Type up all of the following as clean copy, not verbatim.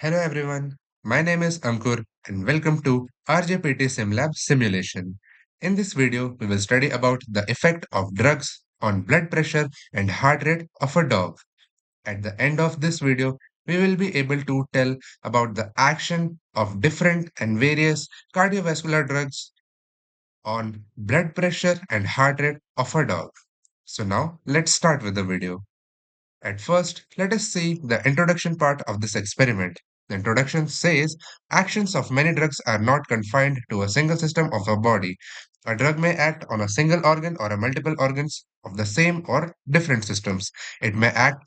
Hello everyone, my name is Ankur and welcome to RJPT Simlab simulation. In this video, we will study about the effect of drugs on blood pressure and heart rate of a dog. At the end of this video, we will be able to tell about the action of different and various cardiovascular drugs on blood pressure and heart rate of a dog. So now, let's start with the video. At first, let us see the introduction part of this experiment. The introduction says actions of many drugs are not confined to a single system of a body. A drug may act on a single organ or a multiple organs of the same or different systems. It may act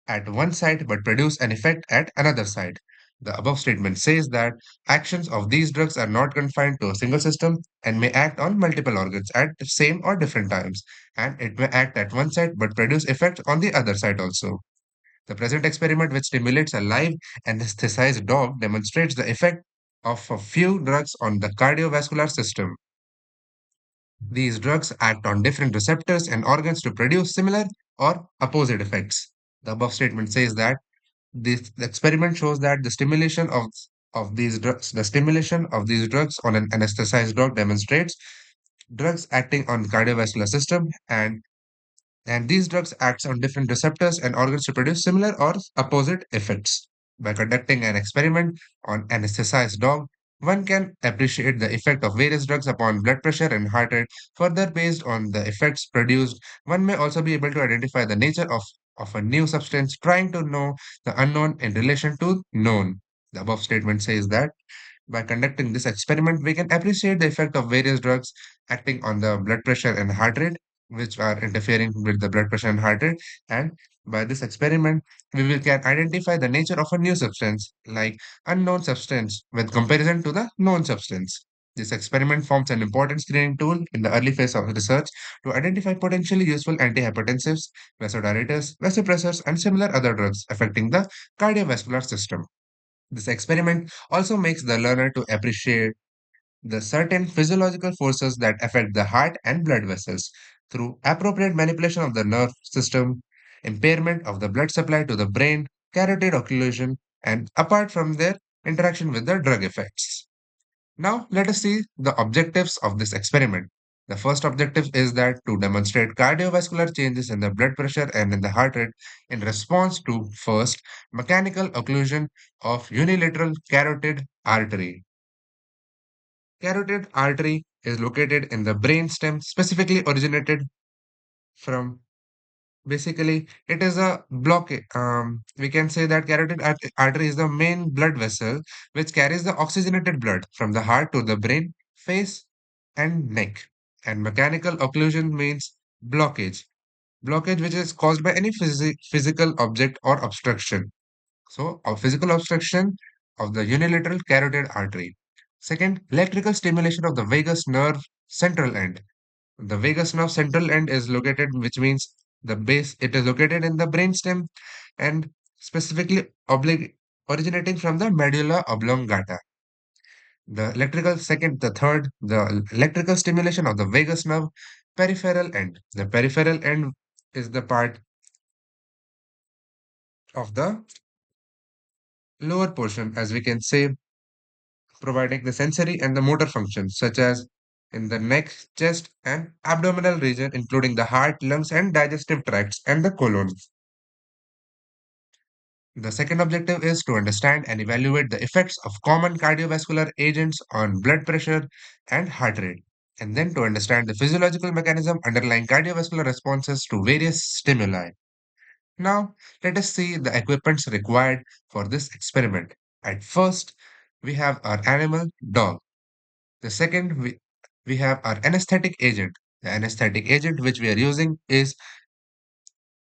at one site but produce an effect at another site. The above statement says that actions of these drugs are not confined to a single system and may act on multiple organs at the same or different times, and it may act at one site but produce effect on the other side also. The present experiment, which stimulates a live anesthetized dog, demonstrates the effect of a few drugs on the cardiovascular system. These drugs act on different receptors and organs to produce similar or opposite effects. The above statement says that the experiment shows that the stimulation of these drugs on an anesthetized dog demonstrates drugs acting on cardiovascular system, and these drugs acts on different receptors and organs to produce similar or opposite effects. By conducting an experiment on anesthetized dog, one can appreciate the effect of various drugs upon blood pressure and heart rate. Further, based on the effects produced, one may also be able to identify the nature of a new substance, trying to know the unknown in relation to known. The above statement says that by conducting this experiment, we can appreciate the effect of various drugs acting on the blood pressure and heart rate, which are interfering with the blood pressure and heart rate. And by this experiment, can identify the nature of a new substance, like unknown substance, with comparison to the known substance. This experiment forms an important screening tool in the early phase of research to identify potentially useful antihypertensives, vasodilators, vasopressors, and similar other drugs affecting the cardiovascular system. This experiment also makes the learner to appreciate the certain physiological forces that affect the heart and blood vessels through appropriate manipulation of the nerve system, impairment of the blood supply to the brain, carotid occlusion, and apart from their interaction with the drug effects. Now, let us see the objectives of this experiment. The first objective is that to demonstrate cardiovascular changes in the blood pressure and in the heart rate in response to first mechanical occlusion of unilateral carotid artery. Carotid artery is located in the brain stem, specifically originated from basically it is a block. We can say that artery is the main blood vessel which carries the oxygenated blood from the heart to the brain, face, and neck. And mechanical occlusion means blockage. Blockage which is caused by any physical object or obstruction. So, a physical obstruction of the unilateral carotid artery. Second, electrical stimulation of the vagus nerve central end. The vagus nerve central end is located, which means it is located in the brainstem and specifically originating from the medulla oblongata. The electrical stimulation of the vagus nerve peripheral end. The peripheral end is the part of the lower portion, as we can say, providing the sensory and the motor functions, such as in the neck, chest, and abdominal region, including the heart, lungs, and digestive tracts, and the colon. The second objective is to understand and evaluate the effects of common cardiovascular agents on blood pressure and heart rate, and then to understand the physiological mechanism underlying cardiovascular responses to various stimuli. Now, let us see the equipments required for this experiment. At first, we have our animal dog. The second, we have our anesthetic agent. The anesthetic agent which we are using is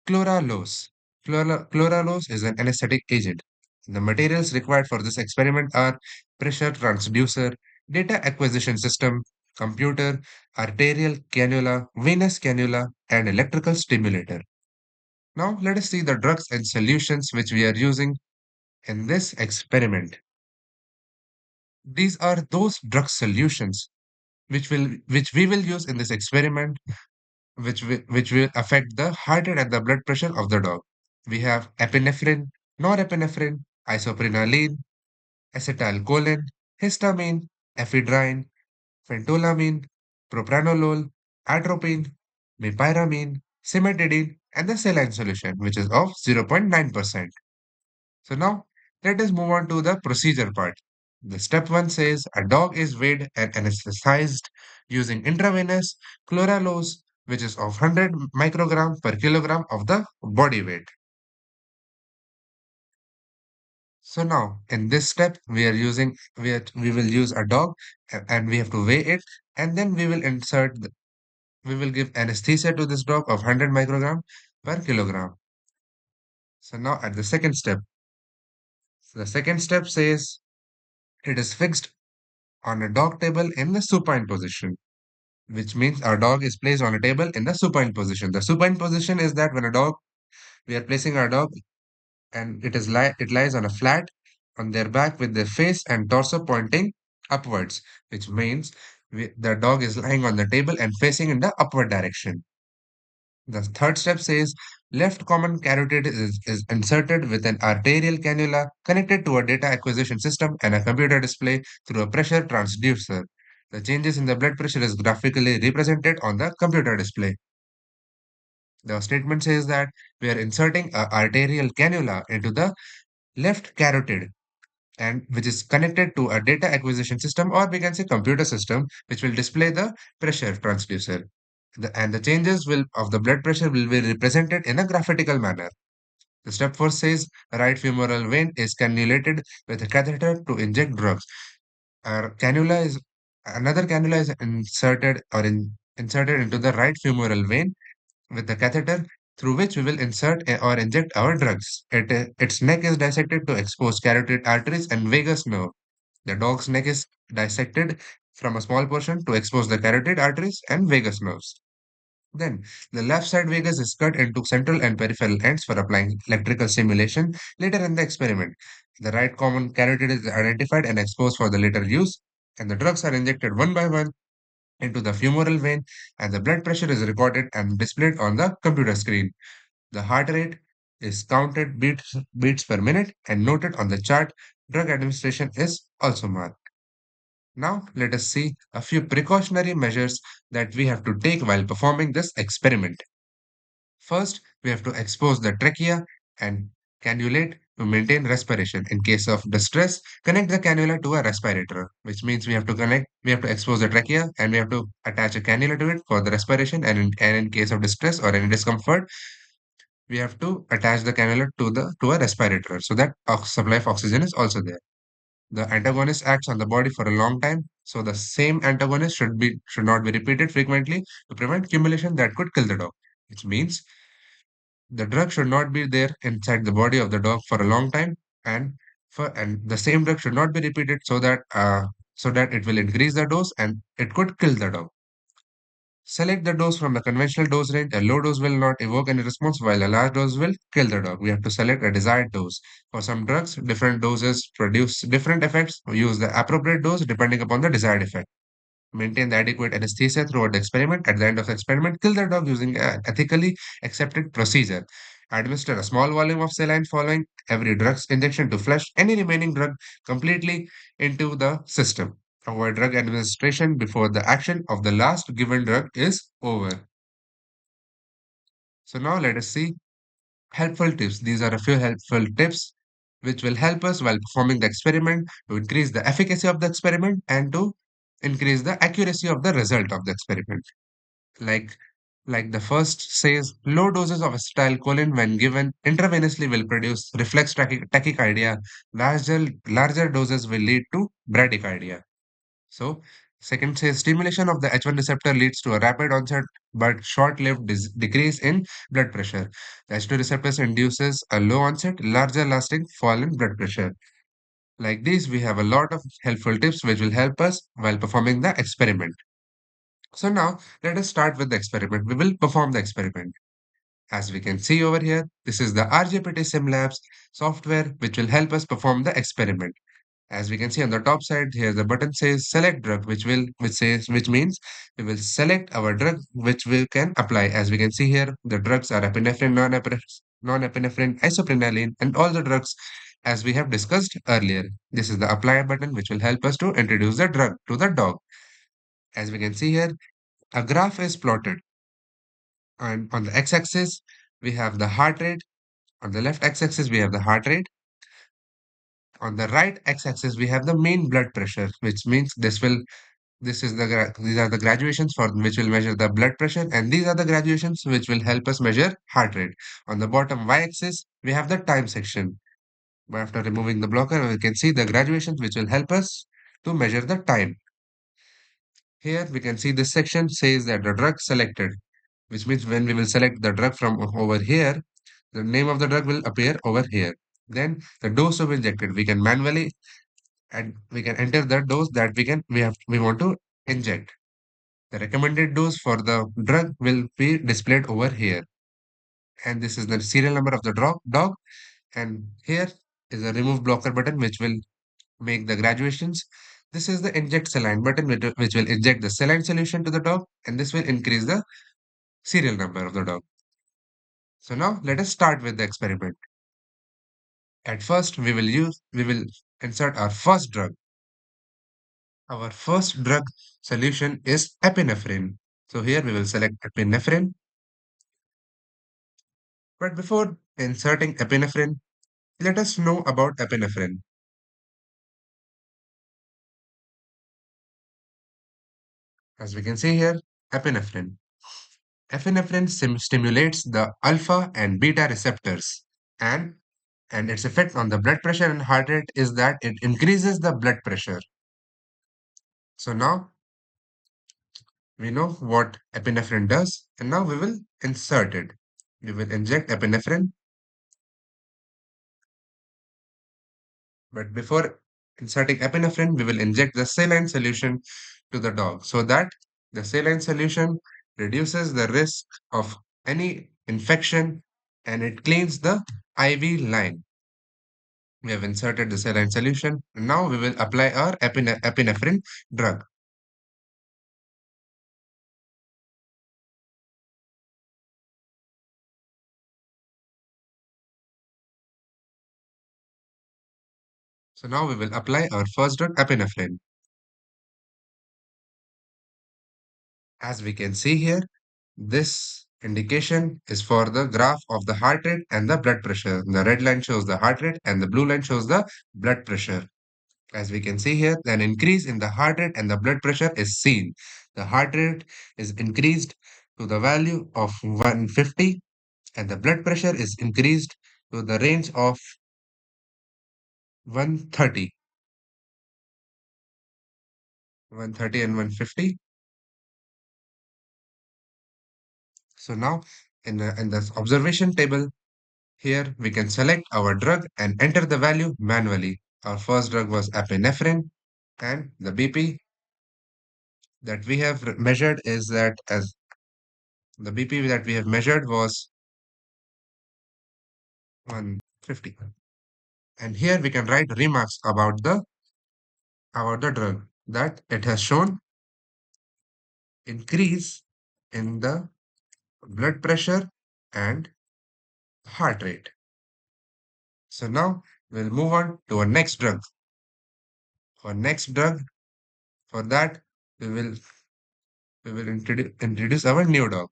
chloralose. Chloralose is an anesthetic agent. The materials required for this experiment are pressure transducer, data acquisition system, computer, arterial cannula, venous cannula, and electrical stimulator. Now let us see the drugs and solutions which we are using in this experiment. These are those drug solutions which we will use in this experiment, which will affect the heart rate and the blood pressure of the dog. We have epinephrine, norepinephrine, isoprenaline, acetylcholine, histamine, ephedrine, phentolamine, propranolol, atropine, mipyramine, cimetidine, and the saline solution, which is of 0.9%. So now let us move on to the procedure part. The step 1 says a dog is weighed and anesthetized using intravenous chloralose, which is of 100 microgram per kilogram of the body weight. So now in this step we will use a dog and we have to weigh it, and then we will give anesthesia to this dog of 100 microgram per kilogram. So now at the second step says it is fixed on a dog table in the supine position, which means our dog is placed on a table in the supine position. The supine position is that when we are placing our dog and it lies on a flat on their back with their face and torso pointing upwards, which means the dog is lying on the table and facing in the upward direction. The third step says left common carotid is inserted with an arterial cannula connected to a data acquisition system and a computer display through a pressure transducer. The changes in the blood pressure is graphically represented on the computer display. The statement says that we are inserting a arterial cannula into the left carotid and which is connected to a data acquisition system, or we can say computer system, which will display the pressure transducer. And the changes of the blood pressure will be represented in a graphical manner. The step 4 says right femoral vein is cannulated with a catheter to inject drugs. Our cannula is Another cannula is inserted into the right femoral vein with the catheter through which we will or inject our drugs. Its neck is dissected to expose carotid arteries and vagus nerve. The dog's neck is dissected from a small portion to expose the carotid arteries and vagus nerves. Then, the left side vagus is cut into central and peripheral ends for applying electrical stimulation later in the experiment. The right common carotid is identified and exposed for the later use, and the drugs are injected one by one into the femoral vein, and the blood pressure is recorded and displayed on the computer screen. The heart rate is counted beats per minute and noted on the chart. Drug administration is also marked. Now, let us see a few precautionary measures that we have to take while performing this experiment. First, we have to expose the trachea and cannulate to maintain respiration. In case of distress, connect the cannula to a respirator, which means we have to expose the trachea and we have to attach a cannula to it for the respiration. And in case of distress or any discomfort, we have to attach the cannula to a respirator so that supply of oxygen is also there. The antagonist acts on the body for a long time, so the same antagonist should not be repeated frequently to prevent accumulation that could kill the dog. Which means the drug should not be there inside the body of the dog for a long time, and the same drug should not be repeated so that it will increase the dose and it could kill the dog. Select the dose from the conventional dose range. A low dose will not evoke any response, while a large dose will kill the dog. We have to select a desired dose. For some drugs, different doses produce different effects. Use the appropriate dose depending upon the desired effect. Maintain the adequate anesthesia throughout the experiment. At the end of the experiment, kill the dog using an ethically accepted procedure. Administer a small volume of saline following every drug's injection to flush any remaining drug completely into the system. Avoid drug administration before the action of the last given drug is over. So now let us see helpful tips. These are a few helpful tips which will help us while performing the experiment to increase the efficacy of the experiment and to increase the accuracy of the result of the experiment. Like like the first says, low doses of acetylcholine when given intravenously will produce reflex tachycardia. Larger doses will lead to bradycardia. So, second says stimulation of the H1 receptor leads to a rapid onset but short-lived decrease in blood pressure. The H2 receptors induces a low onset, larger lasting fall in blood pressure. Like these, we have a lot of helpful tips which will help us while performing the experiment. So now, let us start with the experiment. We will perform the experiment. As we can see over here, this is the RJPT Simlabs software which will help us perform the experiment. As we can see on the top side, here the button says select drug, which means we will select our drug which we can apply. As we can see here, the drugs are epinephrine, non-epinephrine, isoprenaline, and all the drugs as we have discussed earlier. This is the apply button which will help us to introduce the drug to the dog. As we can see here, a graph is plotted, and on the x-axis we have the heart rate, on the left x-axis we have the heart rate, on the right x-axis we have the mean blood pressure, which means these are the graduations for which will measure the blood pressure, and these are the graduations which will help us measure heart rate. On the bottom y-axis we have the time section. After removing the blocker, we can see the graduations which will help us to measure the time. Here we can see this section says that the drug selected, which means when we will select the drug from over here, the name of the drug will appear over here. Then the dose to be injected, we can manually and we can enter the dose that we want to inject. The recommended dose for the drug will be displayed over here. And this is the serial number of the dog. And here is a remove blocker button which will make the graduations. This is the inject saline button which will inject the saline solution to the dog, and this will increase the serial number of the dog. So now let us start with the experiment. At first we will insert our first drug. Our first drug solution is epinephrine. So here we will select epinephrine. But before inserting epinephrine, let us know about epinephrine. As we can see here, epinephrine. Epinephrine stimulates the alpha and beta receptors, and its effect on the blood pressure and heart rate is that it increases the blood pressure. So now we know what epinephrine does, and now we will insert it. We will inject epinephrine, but before inserting epinephrine, we will inject the saline solution to the dog so that the saline solution reduces the risk of any infection and it cleans the IV line. We have inserted the saline solution. Now we will apply our epinephrine drug. So now we will apply our first drug, epinephrine. As we can see here, this indication is for the graph of the heart rate and the blood pressure. The red line shows the heart rate and the blue line shows the blood pressure. As we can see here, an increase in the heart rate and the blood pressure is seen. The heart rate is increased to the value of 150 and the blood pressure is increased to the range of 130. 130 and 150. So now in this observation table, here we can select our drug and enter the value manually. Our first drug was epinephrine and the BP that we have measured is that as the BP that we have measured was 150. And here we can write remarks about the drug that it has shown increase in the blood pressure and heart rate. So now we'll move on to our next drug. For next drug, for that we will introduce our new dog.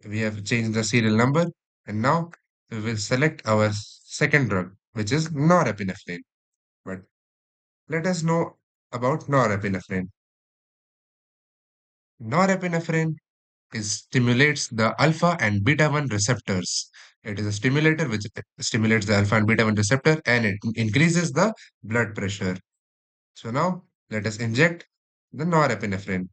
We have changed the serial number and now we will select our second drug, which is norepinephrine. But let us know about norepinephrine. Norepinephrine stimulates the alpha and beta 1 receptors. It is a stimulator which stimulates the alpha and beta 1 receptor and it increases the blood pressure. So now let us inject the norepinephrine.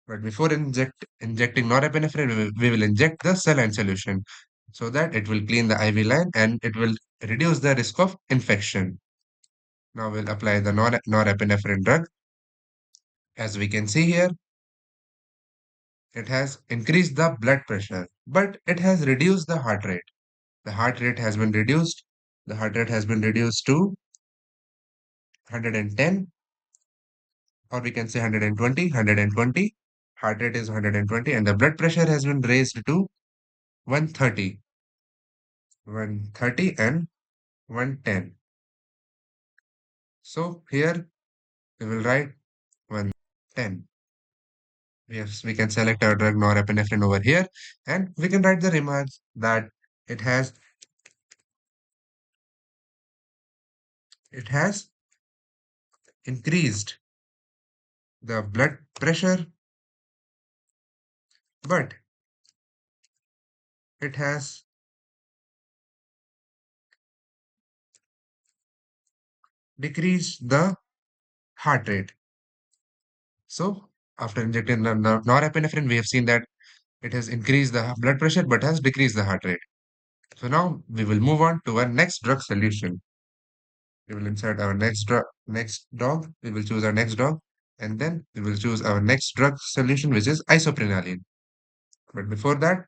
But before injecting norepinephrine, we will inject the saline solution so that it will clean the IV line and it will reduce the risk of infection. Now we'll apply the norepinephrine drug. As we can see here, it has increased the blood pressure, but it has reduced the heart rate. The heart rate has been reduced. The heart rate has been reduced to 110, or we can say 120, 120. Heart rate is 120, and the blood pressure has been raised to 130. 130 and 110. So here we will write 110. Yes, we can select our drug norepinephrine over here and we can write the remarks that it has it has increased the blood pressure, but it has decreased the heart rate. So after injecting the norepinephrine, we have seen that it has increased the blood pressure but has decreased the heart rate. So now we will move on to our next drug solution. We will insert our next dog. We will choose our next dog, and then we will choose our next drug solution, which is isoprenaline. But before that,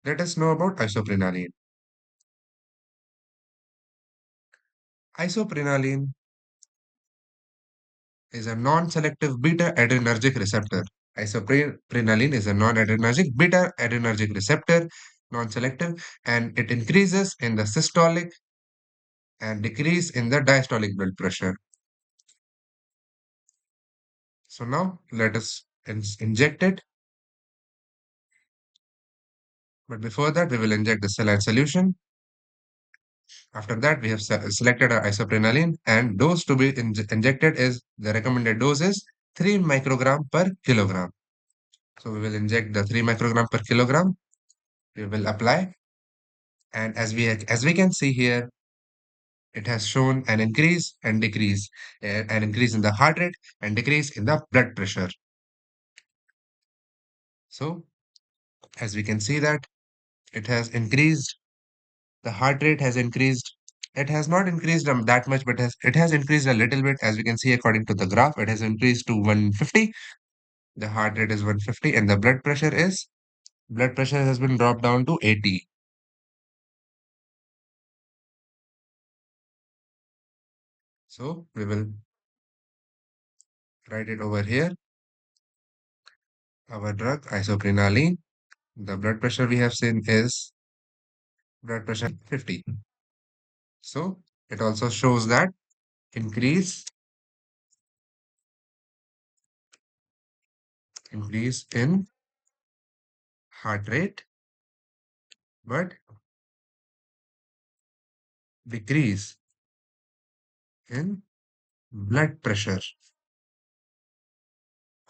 let us know about isoprenaline. Isoprenaline is a non-selective beta-adrenergic receptor. Isoprenaline is a non-adrenergic beta-adrenergic receptor, non-selective, and it increases in the systolic and decrease in the diastolic blood pressure. So now let us inject it. But before that, we will inject the saline solution. After that, we have selected our isoprenaline and dose to be injected is the recommended dose is 3 microgram per kilogram. So we will inject the 3 microgram per kilogram. We will apply, and as we can see here, it has shown an increase and decrease, an increase in the heart rate and decrease in the blood pressure. So as we can see that it has increased, the heart rate has increased. It has not increased that much, but it has increased a little bit. As we can see, according to the graph, it has increased to 150. The heart rate is 150, and the blood pressure has been dropped down to 80. So we will write it over here. Our drug isoprenaline. The blood pressure we have seen is blood pressure 50. So it also shows that increase increase in heart rate, but decrease in blood pressure.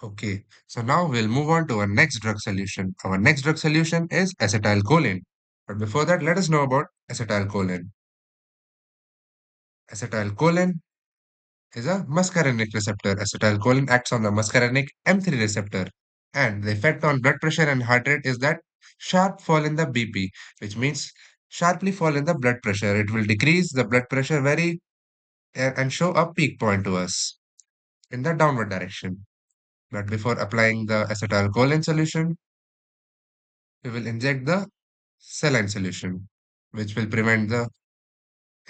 Okay, so now we'll move on to our next drug solution. Our next drug solution is acetylcholine. But before that, let us know about acetylcholine. Acetylcholine is a muscarinic receptor. Acetylcholine acts on the muscarinic M3 receptor. And the effect on blood pressure and heart rate is that sharp fall in the BP, which means sharply fall in the blood pressure. It will decrease the blood pressure very and show a peak point to us in the downward direction. But before applying the acetylcholine solution, we will inject the saline solution, which will prevent the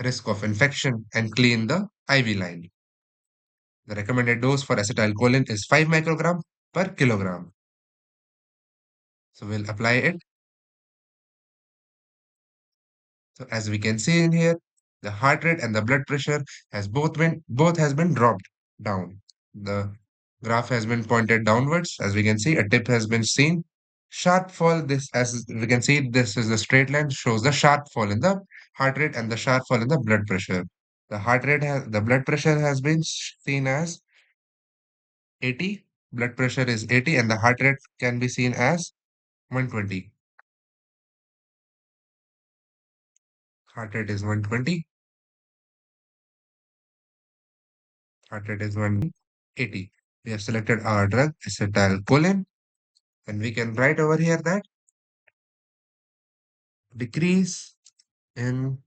risk of infection and clean the IV line. The recommended dose for acetylcholine is 5 microgram per kilogram. So we'll apply it. So as we can see in here, the heart rate and the blood pressure both has been dropped down. The graph has been pointed downwards. As we can see, a dip has been seen. Sharp fall, this as we can see, this is the straight line, shows the sharp fall in the heart rate and the sharp fall in the blood pressure. The blood pressure has been seen as 80. Blood pressure is 80 and the heart rate can be seen as 120. Heart rate is 120. Heart rate is 180. We have selected our drug, acetylcholine, and we can write over here that decrease in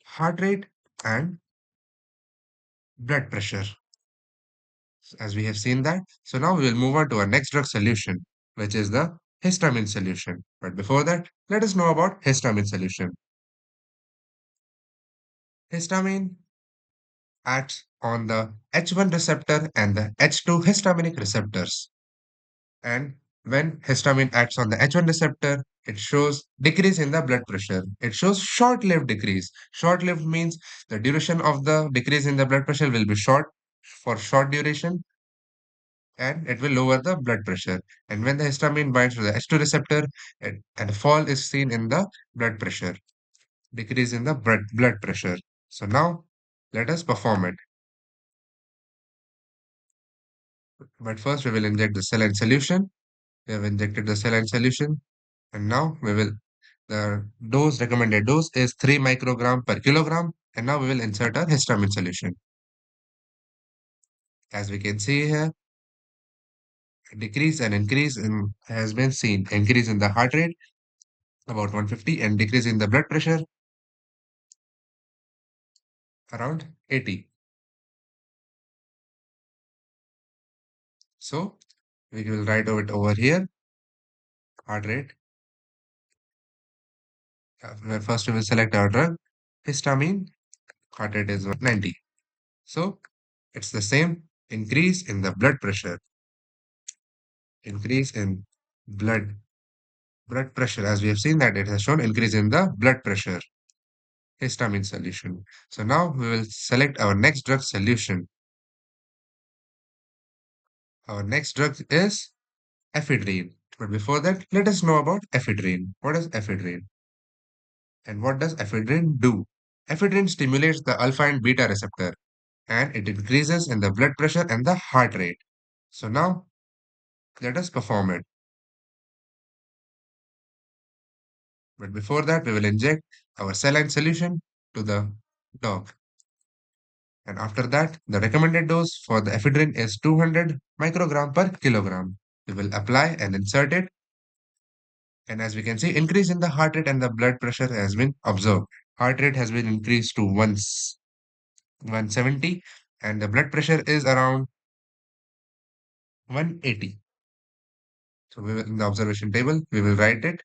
heart rate and blood pressure, as we have seen that. So now we will move on to our next drug solution, which is the histamine solution. But before that, let us know about histamine solution. Histamine acts on the H1 receptor and the H2 histaminic receptors. And When histamine acts on the H1 receptor, it shows decrease in the blood pressure. It shows short-lived decrease. Short-lived means the duration of the decrease in the blood pressure will be short for short duration and it will lower the blood pressure. And when the histamine binds to the H2 receptor, and a fall is seen in the blood pressure, decrease in the blood pressure. So now let us perform it. But first we will inject the saline solution. We have injected the saline solution and now we will the dose recommended dose is 3 microgram per kilogram and now we will insert our histamine solution. As we can see here, a decrease and increase in has been seen. Increase in the heart rate about 150 and decrease in the blood pressure around 80. So we will write it over here, heart rate. First we will select our drug, histamine, heart rate is 190. So it's the same increase in the blood pressure, increase in blood pressure. As we have seen that it has shown increase in the blood pressure, histamine solution. So now we will select our next drug solution. Our next drug is ephedrine. But before that, let us know about ephedrine. What is ephedrine? And what does ephedrine do? Ephedrine stimulates the alpha and beta receptor and it increases in the blood pressure and the heart rate. So now let us perform it. But before that, we will inject our saline solution to the dog. And after that, the recommended dose for the ephedrine is 200 microgram per kilogram. We will apply and insert it. And as we can see, increase in the heart rate and the blood pressure has been observed. Heart rate has been increased to 170 and the blood pressure is around 180. So we will, in the observation table, we will write it.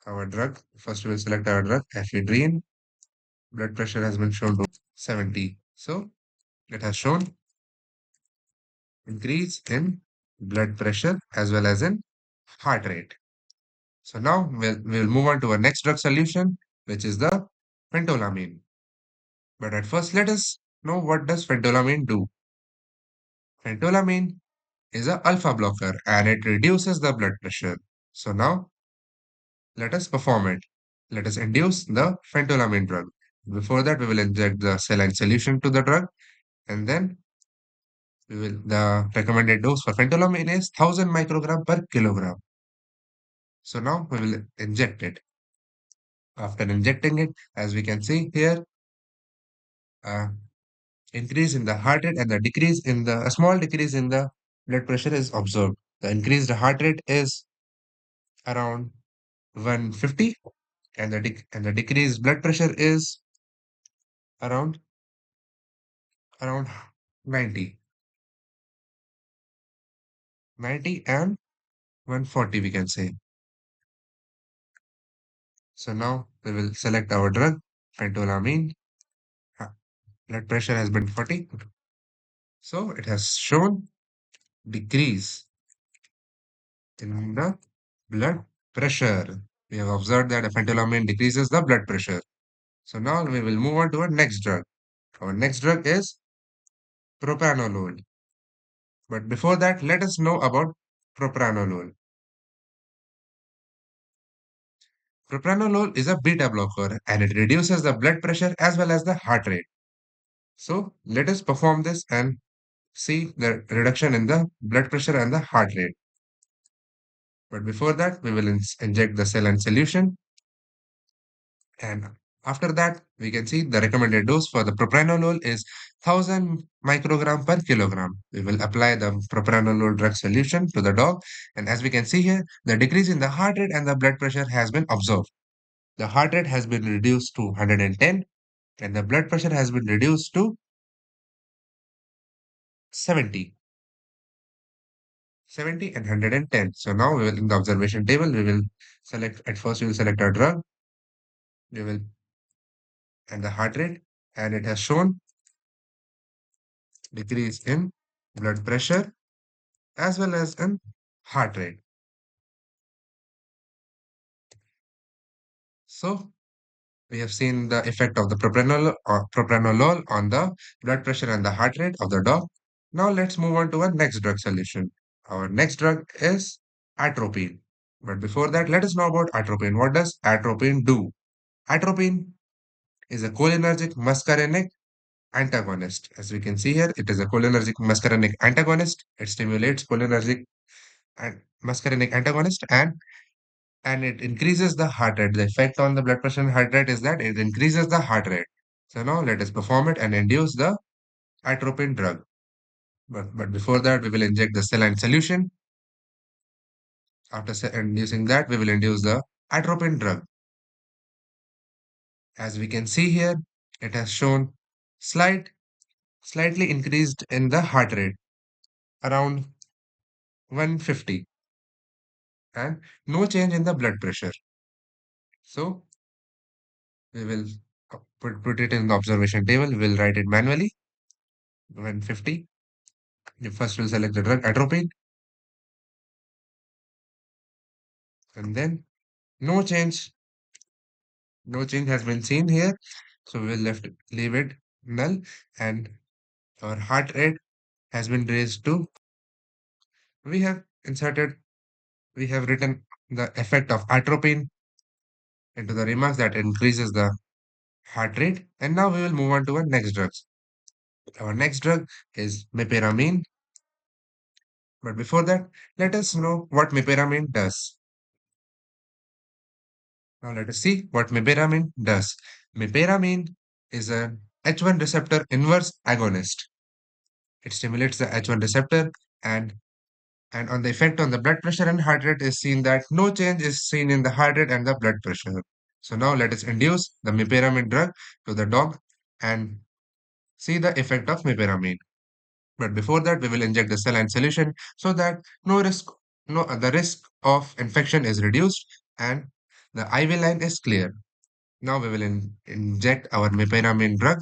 Our drug, first we will select our drug, ephedrine. Blood pressure has been shown to 70. So it has shown increase in blood pressure as well as in heart rate. So now we'll move on to our next drug solution, which is the phentolamine. But at first, let us know what does phentolamine do. Phentolamine is a alpha blocker and it reduces the blood pressure. So now let us perform it. Let us induce the phentolamine drug. Before that, we will inject the saline solution to the drug and then the recommended dose for phentolamine is 1000 microgram per kilogram. So now we will inject it. After injecting it, as we can see here, uh, increase in the heart rate and the decrease in the a small decrease in the blood pressure is observed. The increased heart rate is around 150 and the decreased blood pressure is around around 90 and 140 we can say. So now we will select our drug, phentolamine. Uh, Blood pressure has been 40. So it has shown decrease in the blood pressure. We have observed that phentolamine decreases the blood pressure. So now we will move on to our next drug. Our next drug is propranolol. But before that, let us know about propranolol. Propranolol is a beta blocker and it reduces the blood pressure as well as the heart rate. So let us perform this and see the reduction in the blood pressure and the heart rate. But before that, we will inject the saline solution. And after that, we can see the recommended dose for the propranolol is 1000 microgram per kilogram. We will apply the propranolol drug solution to the dog. And as we can see here, the decrease in the heart rate and the blood pressure has been observed. The heart rate has been reduced to 110 and the blood pressure has been reduced to 70. 70 and 110. So now we will in the observation table, we will select at first we will select our drug, we will and the heart rate, and it has shown decrease in blood pressure as well as in heart rate. So we have seen the effect of the propranolol on the blood pressure and the heart rate of the dog. Now let's move on to our next drug solution. Our next drug is atropine. But before that, let us know about atropine. What does atropine do? Atropine is a cholinergic muscarinic antagonist. As we can see here, it is a cholinergic muscarinic antagonist. It stimulates cholinergic and muscarinic antagonist and it increases the heart rate. The effect on the blood pressure and heart rate is that it increases the heart rate. So now let us perform it and induce the atropine drug. But before that, we will inject the saline solution. After inducing that, we will induce the atropine drug. As we can see here, it has shown slightly increased in the heart rate, around 150, and no change in the blood pressure. So we will put it in the observation table. We will write it manually, 150. You first will select the drug atropine, and then no change. No change has been seen here. So we will leave it null, and our heart rate has been raised to. We have inserted. We have written the effect of atropine into the remarks that increases the heart rate. And now we will move on to our next drugs. Our next drug is meperamine. But before that, let us know what meperamine does. Now let us see what meperamine does. Meperamine is an H1 receptor inverse agonist. It stimulates the H1 receptor and on the effect on the blood pressure and heart rate is seen that no change is seen in the heart rate and the blood pressure. So now let us induce the meperamine drug to the dog and see the effect of meperamine. But before that, we will inject the saline solution so that the risk of infection is reduced and the IV line is clear. Now we will inject our meperamine drug.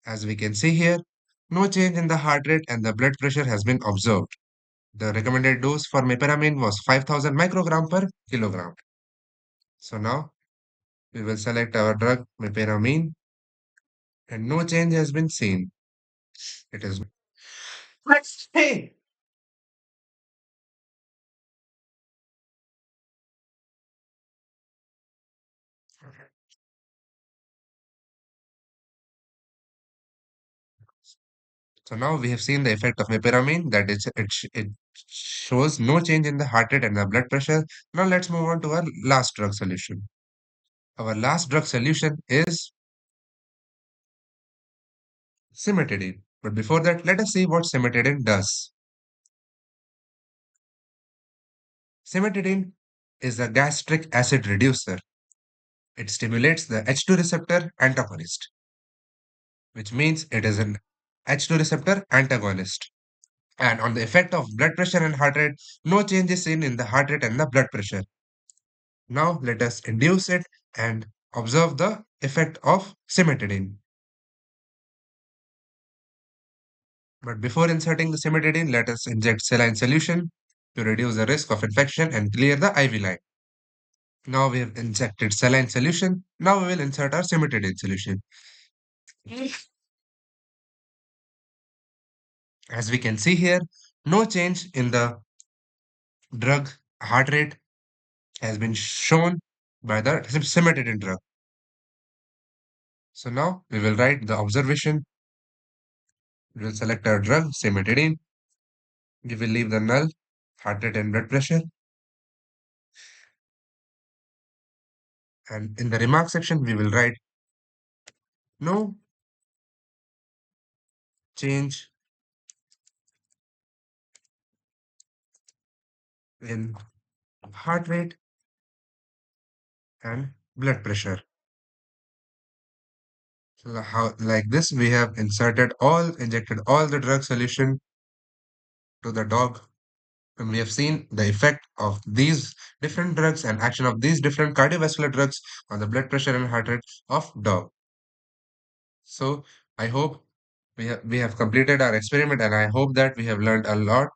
As we can see here, no change in the heart rate and the blood pressure has been observed. The recommended dose for meperamine was 5000 microgram per kilogram. So now we will select our drug meperamine and no change has been seen. It is. Hey. So now we have seen the effect of meperamine that it shows no change in the heart rate and the blood pressure. Now let's move on to our last drug solution. Our last drug solution is cimetidine. But before that, let us see what cimetidine does. Cimetidine is a gastric acid reducer. It stimulates the H2 receptor antagonist, which means it is an H2 receptor antagonist. And on the effect of blood pressure and heart rate, no change is seen in the heart rate and the blood pressure. Now let us induce it and observe the effect of cimetidine. But before inserting the cimetidine, let us inject saline solution to reduce the risk of infection and clear the IV line. Now we have injected saline solution. Now we will insert our cimetidine solution. As we can see here, no change in the drug heart rate has been shown by the cimetidine drug. So now we will write the observation. We will select our drug, cimetidine. We will leave the null, heart rate and blood pressure. And in the remark section, we will write no change in heart rate and blood pressure. So how like this, we have injected all the drug solution to the dog. And we have seen the effect of these different drugs and action of these different cardiovascular drugs on the blood pressure and heart rate of dog. So I hope We have completed our experiment, and I hope that we have learned a lot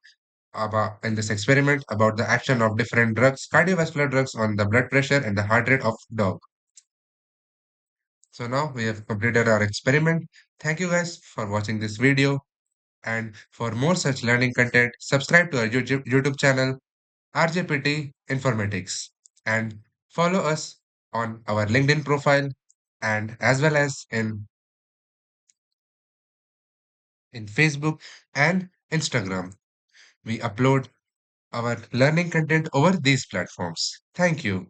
about in this experiment about the action of different drugs, cardiovascular drugs on the blood pressure and the heart rate of dog. So now we have completed our experiment. Thank you guys for watching this video. And for more such learning content, subscribe to our YouTube channel, RJPT Informatics, and follow us on our LinkedIn profile and as well as in Facebook and Instagram. We upload our learning content over these platforms. Thank you.